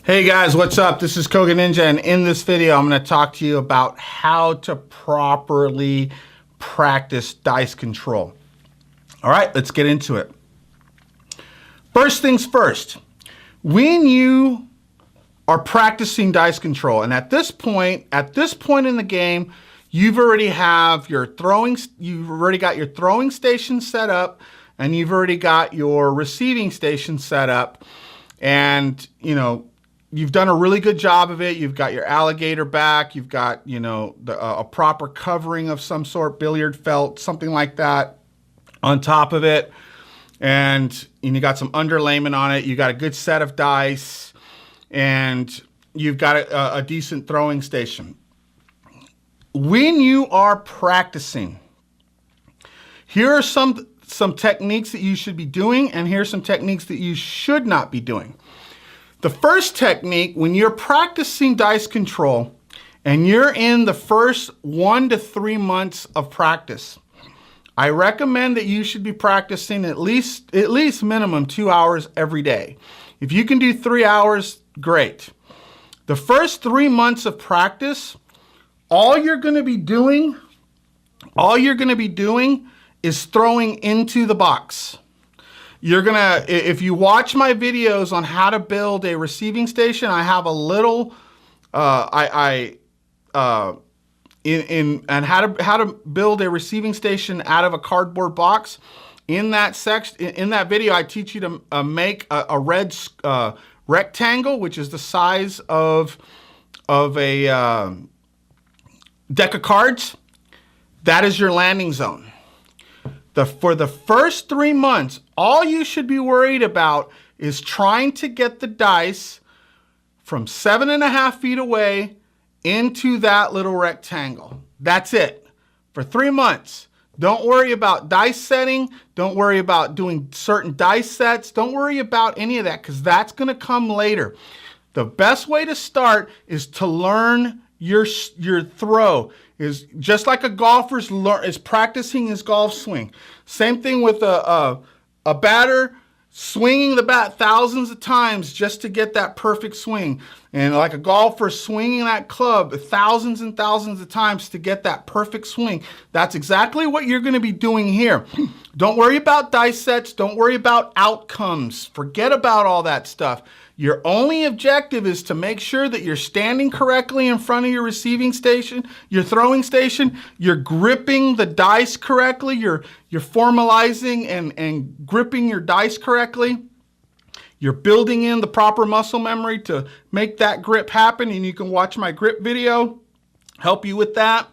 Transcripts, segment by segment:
Hey guys, what's up? This is Koganinja, and in this video I'm going to talk to you about how to properly practice dice control. All right, let's get into it. First things first, when you are practicing dice control, and at this point in the game, you've already got your throwing station set up, and you've already got your receiving station set up, and you've done a really good job of it. You've got your alligator back. You've got, a proper covering of some sort, billiard felt, something like that on top of it. And you got some underlayment on it. You got a good set of dice, and you've got a decent throwing station. When you are practicing, here are some techniques that you should be doing, and here's some techniques that you should not be doing. The first technique, when you're practicing dice control and you're in the first 1 to 3 months of practice, I recommend that you should be practicing at least minimum 2 hours every day. If you can do 3 hours, great. The first 3 months of practice, all you're going to be doing is throwing into the box. If you watch my videos on how to build a receiving station, I have a little, and how to build a receiving station out of a cardboard box. In that video, I teach you to make a red rectangle, which is the size of a deck of cards. That is your landing zone. For the first 3 months, all you should be worried about is trying to get the dice from 7.5 feet away into that little rectangle. That's it. For 3 months. Don't worry about dice setting. Don't worry about doing certain dice sets. Don't worry about any of that, because that's going to come later. The best way to start is to learn your throw. Is just like a golfer is practicing his golf swing. Same thing with a batter swinging the bat thousands of times just to get that perfect swing. And like a golfer swinging that club thousands and thousands of times to get that perfect swing. That's exactly what you're going to be doing here. Don't worry about dice sets. Don't worry about outcomes. Forget about all that stuff. Your only objective is to make sure that you're standing correctly in front of your receiving station, your throwing station, you're gripping the dice correctly, you're formalizing and gripping your dice correctly. You're building in the proper muscle memory to make that grip happen, and you can watch my grip video, help you with that.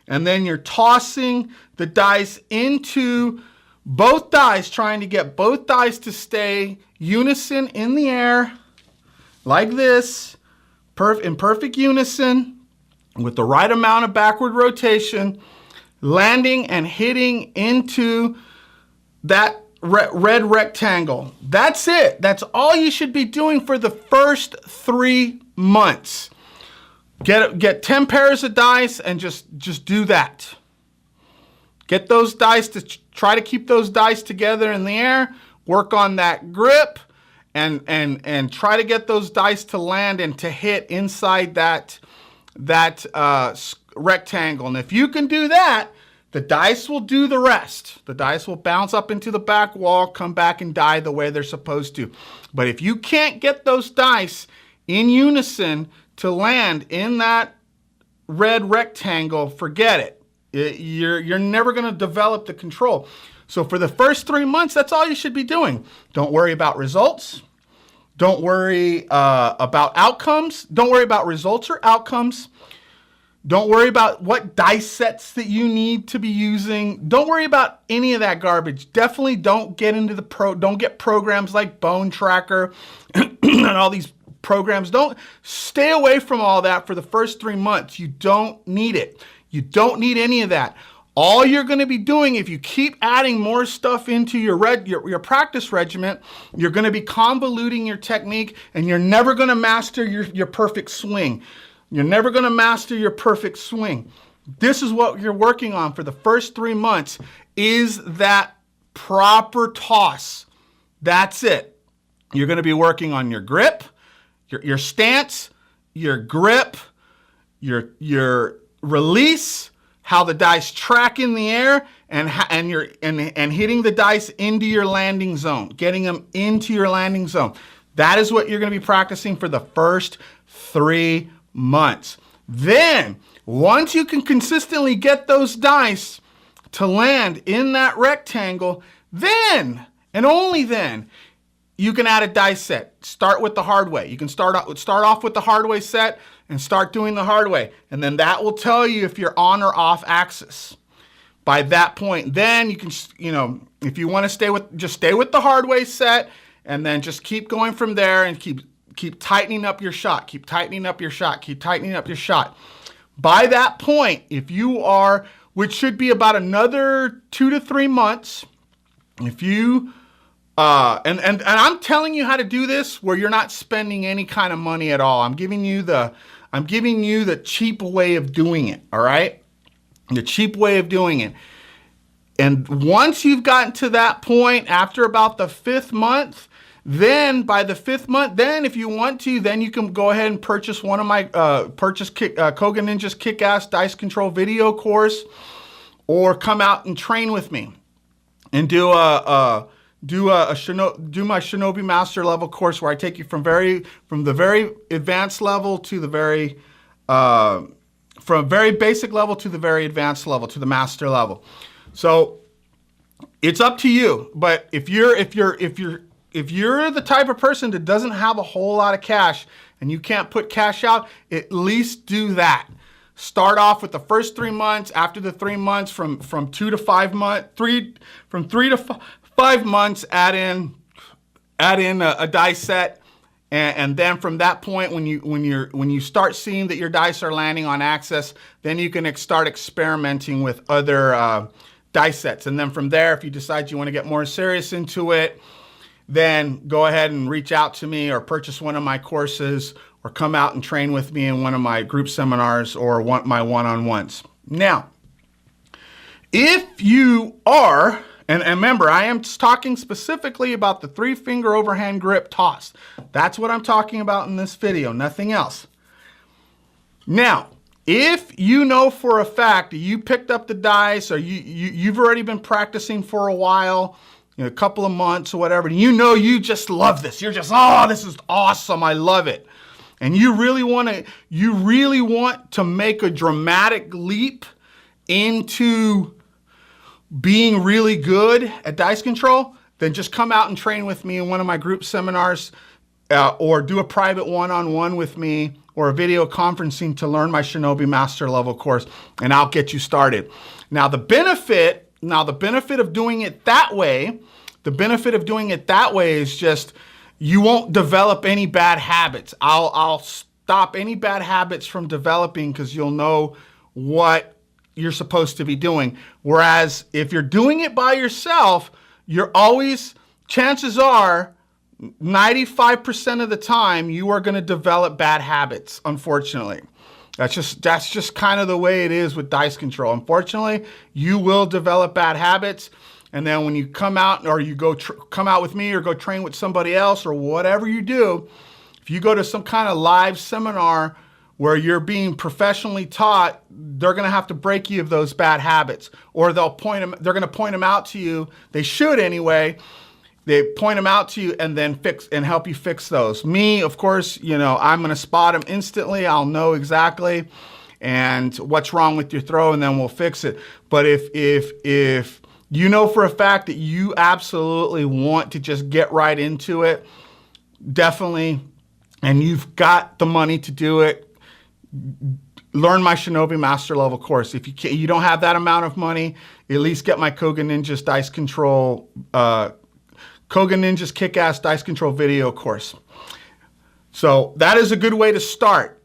And then you're tossing the dice into both dice, trying to get both dice to stay unison in the air, like this, in perfect unison, with the right amount of backward rotation, landing and hitting into that red rectangle. That's it. That's all you should be doing for the first 3 months. Get 10 pairs of dice and just do that. Get those dice try to keep those dice together in the air. Work on that grip, and try to get those dice to land and to hit inside that rectangle. And if you can do that, the dice will do the rest. The dice will bounce up into the back wall, come back and die the way they're supposed to. But if you can't get those dice in unison to land in that red rectangle, forget it. You're never going to develop the control. So for the first 3 months, that's all you should be doing. Don't worry about results. Don't worry about outcomes. Don't worry about results or outcomes. Don't worry about what dice sets that you need to be using. Don't worry about any of that garbage. Definitely don't get into don't get programs like Bone Tracker and all these programs. Don't stay away from all that for the first 3 months. You don't need it. You don't need any of that. All you're going to be doing, if you keep adding more stuff into your practice regimen, you're going to be convoluting your technique, and you're never going to master your perfect swing. You're never going to master your perfect swing. This is what you're working on for the first 3 months, is that proper toss. That's it. You're going to be working on your grip, your stance, your grip, your release, how the dice track in the air, and hitting the dice into your landing zone, getting them into your landing zone. That is what you're going to be practicing for the first 3 months. Then, once you can consistently get those dice to land in that rectangle, then, and only then, you can add a dice set. Start with the hard way. You can start off with the hard way set and start doing the hard way. And then that will tell you if you're on or off axis. By that point, then you can, if you want to just stay with the hard way set, and then just keep going from there and keep tightening up your shot. Keep tightening up your shot. Keep tightening up your shot. By that point, if you are, which should be about another 2 to 3 months, if you and I'm telling you how to do this where you're not spending any kind of money at all. I'm giving you the cheap way of doing it, all right? The cheap way of doing it. And once you've gotten to that point, after about the 5th month, then by the 5th month, then if you want to, then you can go ahead and purchase one of my Koganinjas Kick-Ass Dice Control video course, or come out and train with me and do my Shinobi Master level course, where I take you from the very advanced level to the from very basic level to the very advanced level, to the master level. So it's up to you. But if you're the type of person that doesn't have a whole lot of cash and you can't put cash out, at least do that. Start off with the first 3 months. After the 3 months, from 2 to 5 months, from 3 to 5 months, add in a dice set, and then from that point, when you start seeing that your dice are landing on axis, then you can start experimenting with other dice sets. And then from there, if you decide you want to get more serious into it, then go ahead and reach out to me, or purchase one of my courses, or come out and train with me in one of my group seminars, or my one-on-ones. Now, if you are, and remember, I am talking specifically about the 3-finger overhand grip toss. That's what I'm talking about in this video, nothing else. Now, if you know for a fact that you picked up the dice, or you've already been practicing for a while, a couple of months or whatever, and you just love this. You're just, oh, this is awesome. I love it. And you really want to make a dramatic leap into being really good at dice control, then just come out and train with me in one of my group seminars, or do a private one-on-one with me, or a video conferencing to learn my Shinobi Master level course, and I'll get you started. Now the benefit of doing it that way, is just you won't develop any bad habits. I'll stop any bad habits from developing, because you'll know what you're supposed to be doing. Whereas if you're doing it by yourself, chances are 95% of the time you are going to develop bad habits, unfortunately. That's just kind of the way it is with dice control. Unfortunately, you will develop bad habits, and then when you come out, or you come out with me, or go train with somebody else, or whatever you do, if you go to some kind of live seminar where you're being professionally taught, they're going to have to break you of those bad habits, or they're going to point them out to you. They should anyway. They point them out to you and then help you fix those. Me, of course, I'm going to spot them instantly. I'll know exactly and what's wrong with your throw, and then we'll fix it. But if you know for a fact that you absolutely want to just get right into it, definitely, and you've got the money to do it, learn my Shinobi Master level course. If you don't have that amount of money, at least get my Koganinjas Dice Control, Koganinjas Kick-Ass Dice Control video course. So that is a good way to start.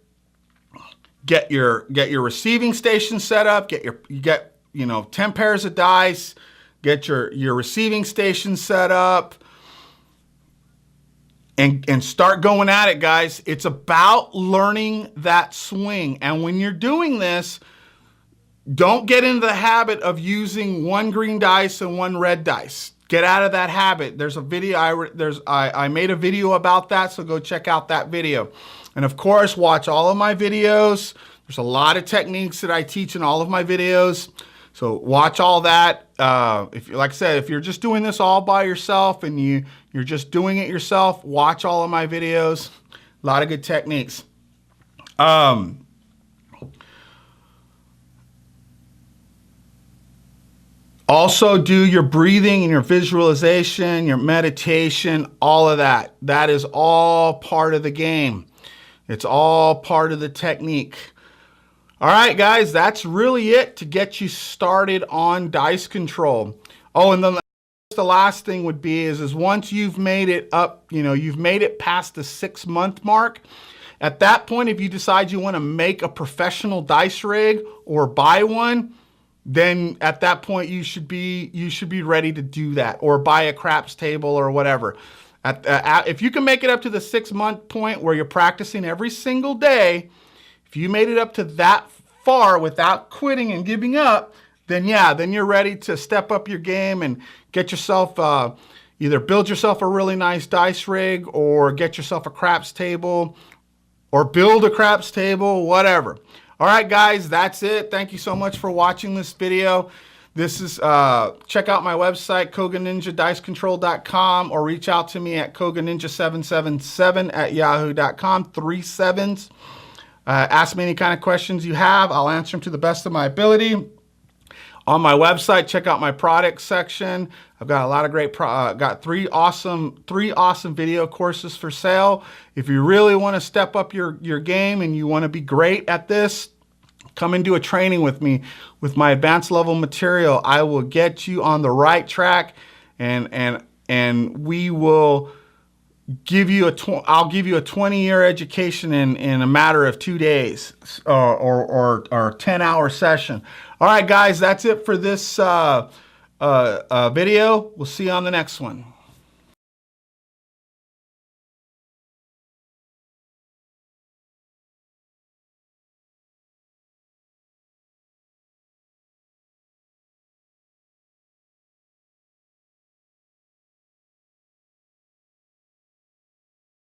Get your receiving station set up. Get 10 pairs of dice. Get your receiving station set up. And start going at it, guys. It's about learning that swing. And when you're doing this, don't get into the habit of using one green dice and one red dice. Get out of that habit. There's a video, I made a video about that, so go check out that video. And of course, watch all of my videos. There's a lot of techniques that I teach in all of my videos. So watch all that. If, like I said, if you're just doing this all by yourself and you're just doing it yourself, watch all of my videos. A lot of good techniques. Also do your breathing and your visualization, your meditation, all of that. That is all part of the game. It's all part of the technique. All right, guys, that's really it to get you started on dice control. Oh, and then the last thing would be is once you've made it up, you've made it past the 6-month mark. At that point, if you decide you want to make a professional dice rig or buy one, then at that point you should be ready to do that, or buy a craps table or whatever. If you can make it up to the 6-month point where you're practicing every single day, if you made it up to that far without quitting and giving up, then yeah, then you're ready to step up your game and get yourself, either build yourself a really nice dice rig or get yourself a craps table or build a craps table, whatever. All right, guys, that's it. Thank you so much for watching this video. This is, check out my website, koganinjadicecontrol.com, or reach out to me at koganinja777@yahoo.com, 3 7s. Ask me any kind of questions you have. I'll answer them to the best of my ability. On my website, check out my product section. I've got a lot of great, got three awesome video courses for sale. If you really want to step up your game and you want to be great at this, come and do a training with me with my advanced level material. I will get you on the right track, and we will give you I'll give you a 20-year education in a matter of 2 days, or a 10-hour session. All right, guys, that's it for this video. We'll see you on the next one.